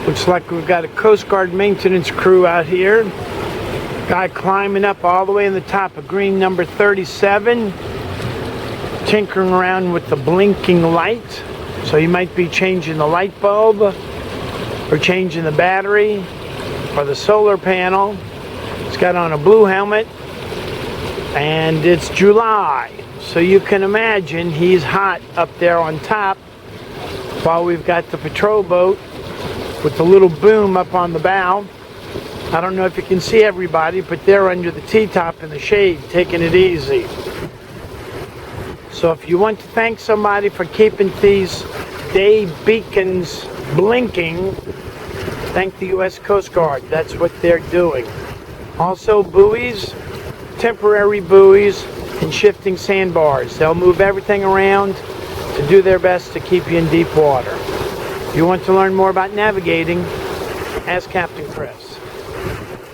Looks like we've got a Coast Guard maintenance crew out here. Guy climbing up all the way in the top of green number 37. Tinkering around with the blinking light. So you might be changing the light bulb, or changing the battery, or the solar panel. He's got on a blue helmet, and it's July. So you can imagine he's hot up there on top, while we've got the patrol boat with the little boom up on the bow. I don't know if you can see everybody, but they're under the T-top in the shade, taking it easy. So if you want to thank somebody for keeping these day beacons blinking, thank the U.S. Coast Guard. That's what they're doing. Also buoys, temporary buoys, and shifting sandbars. They'll move everything around to do their best to keep you in deep water. If you want to learn more about navigating, ask Captain Chris.